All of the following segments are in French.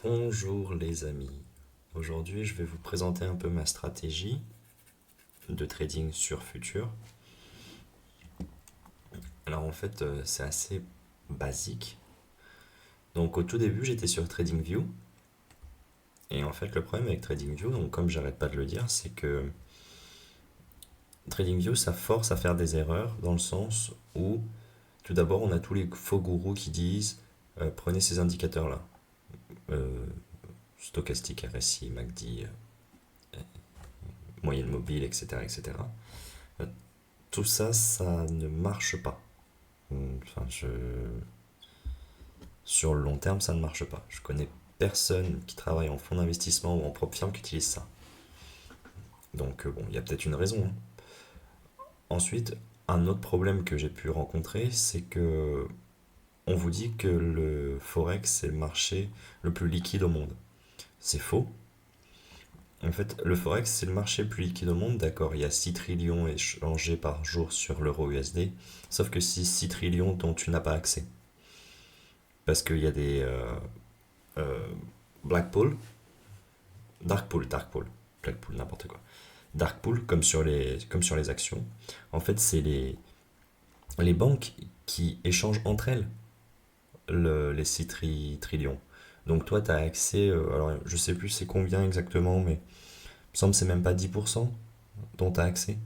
Bonjour les amis. Aujourd'hui, je vais vous présenter un peu ma stratégie de trading sur futur. Alors en fait, c'est assez basique. Donc au tout début, j'étais sur TradingView. Et en fait, le problème avec TradingView, donc comme j'arrête pas de le dire, c'est que TradingView, ça force à faire des erreurs dans le sens où, tout d'abord, on a tous les faux gourous qui disent prenez ces indicateurs-là. Euh, Stochastique, RSI, MACD, moyenne mobile, etc. etc. Euh, Tout ça, ça ne marche pas. Enfin, sur le long terme, ça ne marche pas. Je connais personne qui travaille en fonds d'investissement ou en propre firme qui utilise ça. Donc, bon, il y a peut-être une raison, hein. Ensuite, un autre problème que j'ai pu rencontrer, c'est que on vous dit que le Forex, c'est le marché le plus liquide au monde. C'est faux. En fait, le Forex, c'est le marché le plus liquide au monde, d'accord. Il y a 6 trillions échangés par jour sur l'euro USD, sauf que c'est 6 trillions dont tu n'as pas accès. Parce qu'il y a des euh, black pool, dark pool, black pool, n'importe quoi. Dark pool, comme sur les actions. En fait, c'est les banques qui échangent entre elles les 6 trillions. Donc toi, tu as accès, alors je sais plus c'est combien exactement, mais il me semble que c'est même pas 10% dont tu as accès.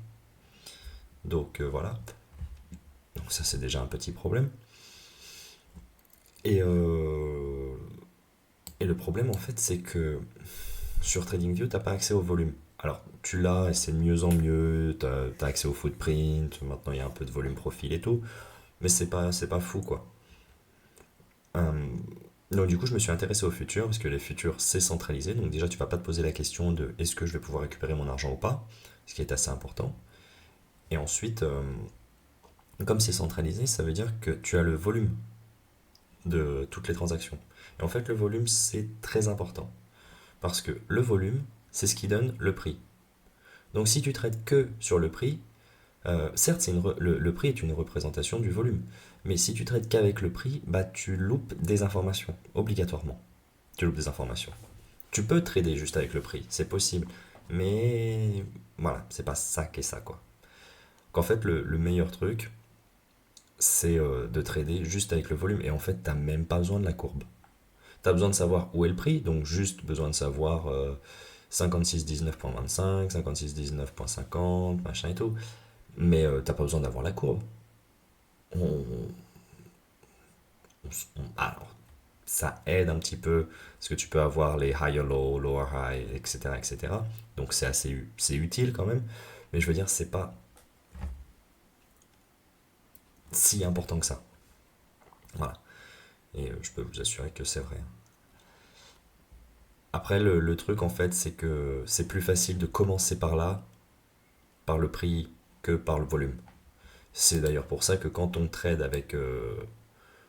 Donc voilà. Donc ça, c'est déjà un petit problème. Et, euh, et le problème, en fait, c'est que sur TradingView, t'as pas accès au volume. Alors, tu l'as et c'est de mieux en mieux, t'as accès au footprint, maintenant il y a un peu de volume profil et tout, mais c'est pas fou quoi. Euh, donc du coup, je me suis intéressé au futur, parce que les futurs, c'est centralisé, donc déjà, tu vas pas te poser la question de est-ce que je vais pouvoir récupérer mon argent ou pas, ce qui est assez important. Et ensuite, comme c'est centralisé, ça veut dire que tu as le volume de toutes les transactions. Et en fait, le volume, c'est très important, parce que le volume, c'est ce qui donne le prix. Donc si tu traites que sur le prix, certes, le prix est une représentation du volume, mais si tu traites qu'avec le prix, bah tu loupes des informations, obligatoirement. Tu loupes des informations. Tu peux trader juste avec le prix, c'est possible, mais voilà, c'est pas ça qu'est ça quoi. Qu'en fait, le meilleur truc, c'est de trader juste avec le volume, et en fait, t'as même pas besoin de la courbe. T'as besoin de savoir où est le prix, donc juste besoin de savoir 56,19,25, 56,19,50, machin et tout. Mais t'as pas besoin d'avoir la courbe. On- alors, ça aide un petit peu, parce que tu peux avoir les higher low, lower high, etc. etc. Donc c'est utile quand même. Mais je veux dire, c'est pas si important que ça. Voilà. Et je peux vous assurer que c'est vrai. Après, le truc, en fait, c'est que c'est plus facile de commencer par là, par le prix, que par le volume. C'est d'ailleurs pour ça que quand on trade avec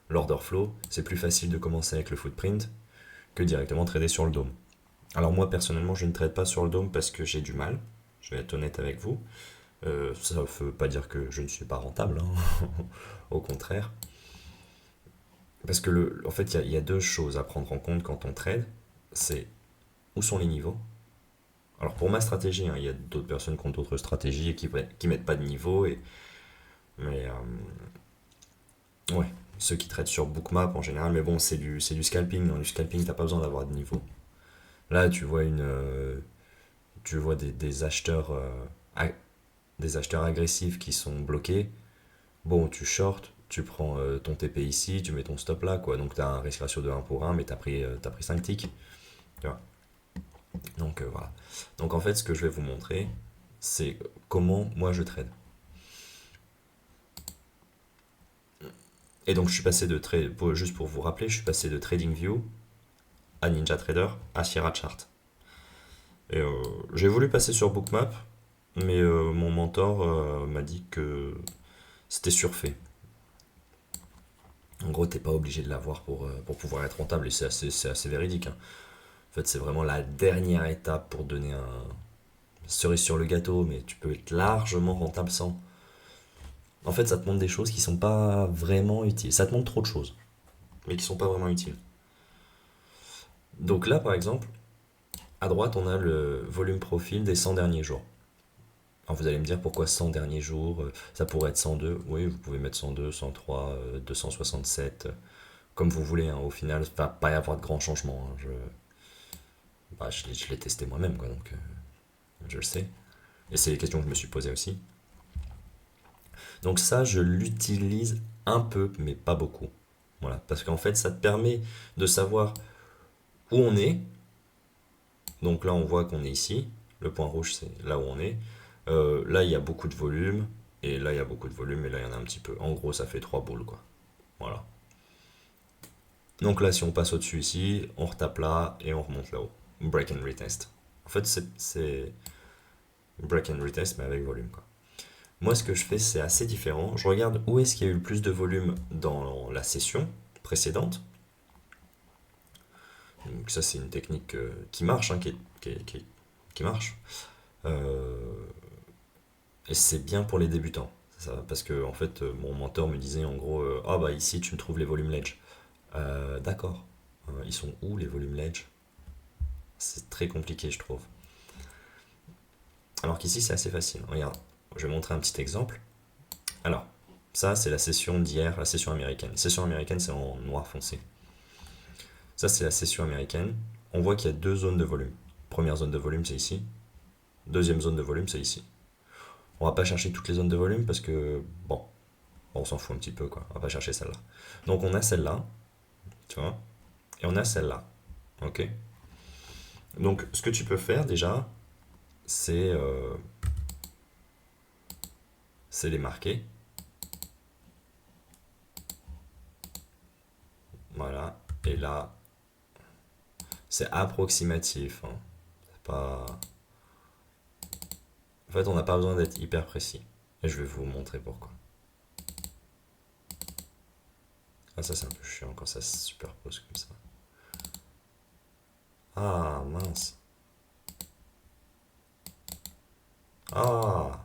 l'order flow, c'est plus facile de commencer avec le footprint que directement trader sur le dôme. Alors moi personnellement je ne trade pas sur le dôme parce que j'ai du mal, je vais être honnête avec vous. Ça ne veut pas dire que je ne suis pas rentable, hein. Au contraire. Parce que en fait il y a deux choses à prendre en compte quand on trade, c'est où sont les niveaux. Alors pour ma stratégie, hein, il y a d'autres personnes qui ont d'autres stratégies et qui mettent pas de niveau, mais ouais, ceux qui tradent sur Bookmap en général, mais bon c'est du scalping, dans du scalping t'as pas besoin d'avoir de niveau. Là tu vois des acheteurs agressifs qui sont bloqués. Bon, tu short, tu prends ton TP ici, tu mets ton stop là, quoi. Donc tu as un risque ratio de 1 pour 1, mais t'as pris 5 ticks. Tu vois. Donc voilà. Donc en fait, ce que je vais vous montrer, c'est comment moi je trade. Et donc je suis passé de trade, juste pour vous rappeler, je suis passé de TradingView à NinjaTrader à Sierra Chart. Et j'ai voulu passer sur Bookmap, mais mon mentor m'a dit que c'était surfait. En gros, t'es pas obligé de l'avoir pour pouvoir être rentable, et c'est assez véridique, hein. En fait, c'est vraiment la dernière étape pour donner un cerise sur le gâteau, mais tu peux être largement rentable sans. En fait, ça te montre des choses qui sont pas vraiment utiles. Ça te montre trop de choses, mais qui sont pas vraiment utiles. Donc là, par exemple, à droite, on a le volume profil des 100 derniers jours. Alors vous allez me dire pourquoi 100 derniers jours, ça pourrait être 102. Oui, vous pouvez mettre 102, 103, 267, comme vous voulez. Hein. Au final, il va pas y avoir de grands changements. Hein. Je l'ai testé moi-même, quoi, donc je le sais. Et c'est les questions que je me suis posées aussi. Donc ça, je l'utilise un peu, mais pas beaucoup. Voilà, parce qu'en fait, ça te permet de savoir où on est. Donc là, on voit qu'on est ici. Le point rouge, c'est là où on est. Là, il y a beaucoup de volume. Et là, il y a beaucoup de volume. Et là, il y en a un petit peu. En gros, ça fait 3 boules, quoi. Voilà. Donc là, si on passe au-dessus ici, on retape là et on remonte là-haut. Break and retest. En fait, c'est break and retest, mais avec volume, quoi. Moi, ce que je fais, c'est assez différent. Je regarde où est-ce qu'il y a eu le plus de volume dans la session précédente. Donc ça, c'est une technique qui marche, hein, qui marche. Euh, et c'est bien pour les débutants. Ça, parce que en fait, mon mentor me disait en gros, ah bah ici tu me trouves les volumes ledge. D'accord. Ils sont où les volumes ledge? C'est très compliqué, je trouve. Alors qu'ici, c'est assez facile. Regarde, je vais montrer un petit exemple. Alors, ça, c'est la session d'hier, la session américaine. La session américaine, c'est en noir foncé. Ça, c'est la session américaine. On voit qu'il y a deux zones de volume. Première zone de volume, c'est ici. Deuxième zone de volume, c'est ici. On va pas chercher toutes les zones de volume parce que, bon, on s'en fout un petit peu, quoi. On va pas chercher celle-là. Donc, on a celle-là, tu vois, et on a celle-là. Ok. Donc, ce que tu peux faire déjà, c'est les marquer. Voilà. Et là, c'est approximatif. Hein. C'est pas. En fait, on n'a pas besoin d'être hyper précis. Et je vais vous montrer pourquoi. Ah, ça, c'est un peu chiant quand ça se superpose comme ça. Ah, mince. Ah.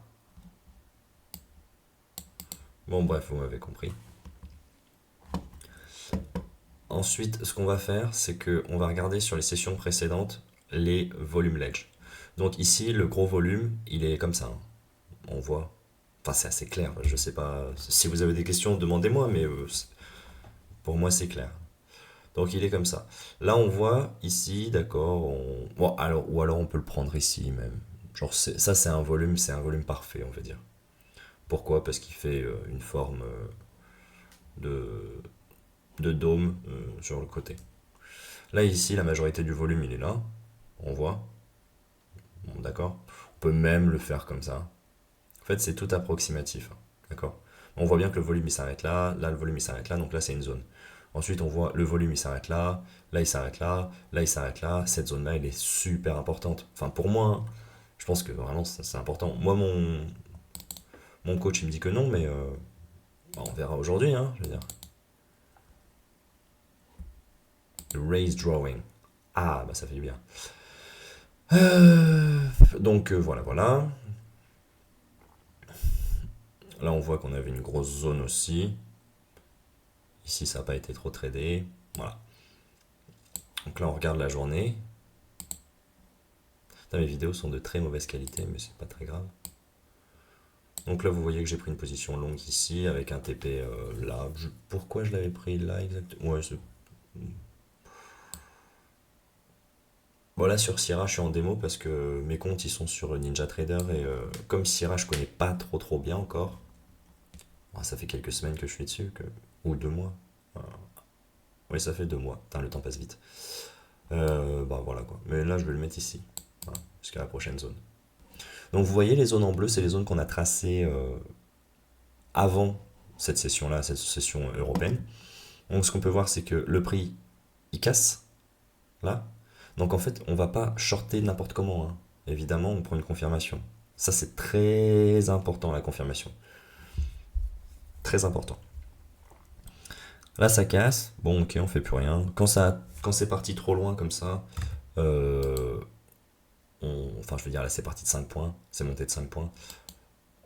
Bon, bref, vous m'avez compris. Ensuite, ce qu'on va faire, c'est que on va regarder sur les sessions précédentes les volumes ledge. Donc ici, le gros volume, il est comme ça. Hein. On voit. Enfin, c'est assez clair. Je sais pas. Si vous avez des questions, demandez-moi, mais pour moi, c'est clair. Donc il est comme ça. Là, on voit ici, d'accord. Bon, alors, ou alors on peut le prendre ici même. Genre, ça, c'est un volume parfait, on va dire. Pourquoi? Parce qu'il fait une forme de, de dôme sur le côté. Là, ici, la majorité du volume, il est là. On voit. Bon, d'accord. On peut même le faire comme ça. En fait, c'est tout approximatif. Hein. D'accord. On voit bien que le volume, il s'arrête là. Là, le volume, il s'arrête là. Donc là, c'est une zone. Ensuite, on voit le volume, il s'arrête là. Là, il s'arrête là. Là, il s'arrête là. Cette zone-là, elle est super importante. Enfin, pour moi, hein, je pense que vraiment, c'est important. Moi, mon coach, il me dit que non, mais on verra aujourd'hui. Hein, je veux dire. Le raise drawing. Ah, bah ça fait du bien. Donc voilà, voilà. Là, on voit qu'on avait une grosse zone aussi. Ici, ça n'a pas été trop tradé. Voilà. Donc là, on regarde la journée. Putain, mes vidéos sont de très mauvaise qualité, mais c'est pas très grave. Donc là, vous voyez que j'ai pris une position longue ici avec un TP là. Pourquoi je l'avais pris là exactement? Ouais, bon, là, sur Sierra, je suis en démo parce que mes comptes ils sont sur NinjaTrader et comme Sierra, je connais pas trop bien encore. Bon, ça fait quelques semaines que je suis dessus, ou 2 mois. Oui, ça fait 2 mois. Putain, le temps passe vite. Bah voilà quoi. Mais là, je vais le mettre ici. Voilà, jusqu'à la prochaine zone. Donc vous voyez, les zones en bleu, c'est les zones qu'on a tracées avant cette session-là, cette session européenne. Donc ce qu'on peut voir, c'est que le prix, il casse, là. Donc en fait, on va pas shorter n'importe comment. Hein. Évidemment, on prend une confirmation. Ça, c'est très important, la confirmation. Très important. Là, ça casse. Bon, ok, on fait plus rien. Quand c'est parti trop loin comme ça, euh, enfin, je veux dire, là, c'est parti de 5 points. C'est monté de 5 points.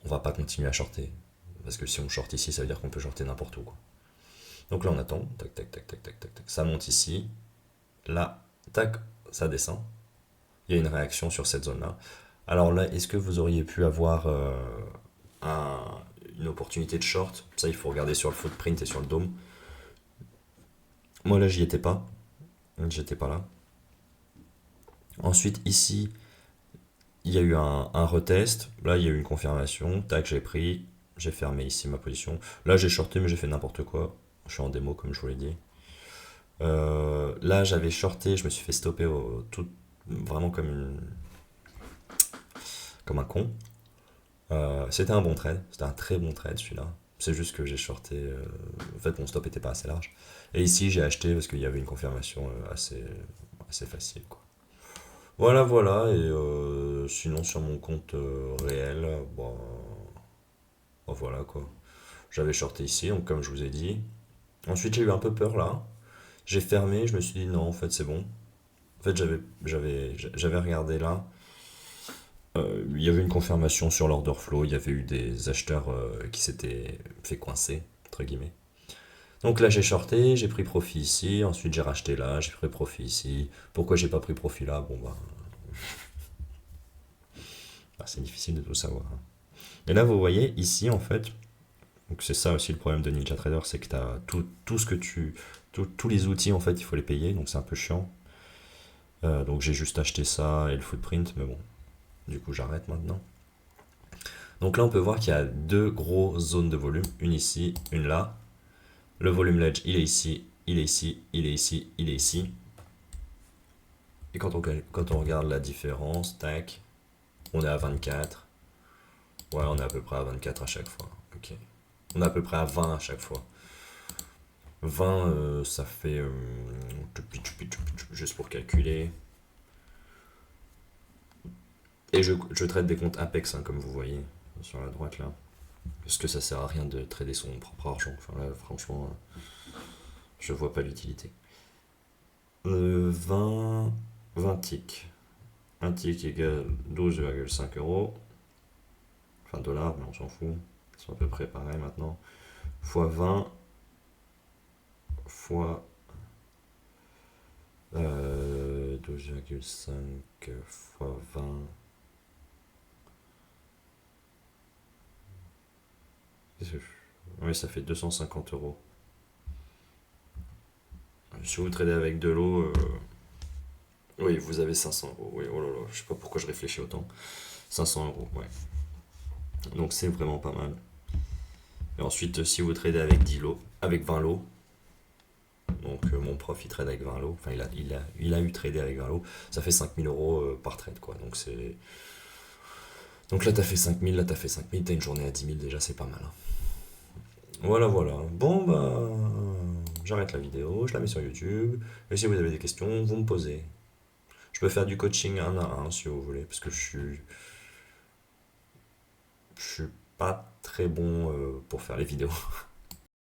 On va pas continuer à shorter. Parce que si on short ici, ça veut dire qu'on peut shorter n'importe où. Quoi. Donc là, on attend. Tac, tac, tac, tac, tac, tac, tac. Ça monte ici. Là, tac, ça descend. Il y a une réaction sur cette zone-là. Alors là, est-ce que vous auriez pu avoir un- une opportunité de short? Ça, il faut regarder sur le footprint et sur le dôme. Moi, là, j'y étais pas. J'étais pas là. Ensuite, ici, il y a eu un retest. Là, il y a eu une confirmation. Tac, j'ai pris. J'ai fermé ici ma position. Là, j'ai shorté, mais j'ai fait n'importe quoi. Je suis en démo, comme je vous l'ai dit. Là, j'avais shorté. Je me suis fait stopper vraiment comme un con. C'était un bon trade. C'était un très bon trade, celui-là. C'est juste que j'ai shorté. En fait, mon stop était pas assez large. Et ici, j'ai acheté parce qu'il y avait une confirmation assez facile, quoi. Voilà, voilà. Et sinon, sur mon compte réel, bon, voilà quoi. J'avais shorté ici, donc comme je vous ai dit. Ensuite, j'ai eu un peu peur là. J'ai fermé, je me suis dit non, en fait, c'est bon. En fait, j'avais regardé là. Il y avait une confirmation sur l'order flow. Il y avait eu des acheteurs qui s'étaient fait coincer, entre guillemets. Donc là, j'ai shorté, j'ai pris profit ici. Ensuite, j'ai racheté là, j'ai pris profit ici. Pourquoi j'ai pas pris profit là? Bon, bah, c'est difficile de tout savoir, hein. Et là, vous voyez, ici, en fait, donc c'est ça aussi le problème de NinjaTrader, c'est que tu as tout ce que tous les outils, en fait, il faut les payer, donc c'est un peu chiant. Donc j'ai juste acheté ça et le footprint, mais bon, du coup j'arrête maintenant. Donc là, on peut voir qu'il y a deux grosses zones de volume, une ici, une là. Le volume ledge, il est ici, il est ici, il est ici, il est ici. Et quand on regarde la différence, tac, on est à 24. Ouais, on est à peu près à 24 à chaque fois. Ok. On est à peu près à 20 à chaque fois. 20, ça fait... juste pour calculer. Et je traite des comptes Apex, hein, comme vous voyez, sur la droite là. Parce que ça sert à rien de trader son propre argent. Enfin là, franchement, je vois pas l'utilité. 20, 20 ticks. Un tick égale 12,5 euros. Enfin dollars, mais on s'en fout. C'est à peu près pareil maintenant. Fois 20 fois 12,5 fois 20. Oui, ça fait 250 euros. Si vous tradez avec de l'eau, oui, vous avez 500 euros. Oui, oh là là, je sais pas pourquoi je réfléchis autant. 500 euros, ouais. Donc c'est vraiment pas mal. Et ensuite, si vous tradez avec 10 lots, avec 20 lots, donc mon prof il trade avec 20 lots, enfin il a eu tradé avec 20 lots, ça fait 5000 euros par trade, quoi. Donc là t'as fait 5000, là t'as fait 5000, t'as une journée à 10 000 déjà, c'est pas mal, hein. Voilà, voilà. Bon, bah, j'arrête la vidéo, je la mets sur YouTube. Et si vous avez des questions, vous me posez. Je peux faire du coaching un à un si vous voulez, parce que je suis pas très bon pour faire les vidéos.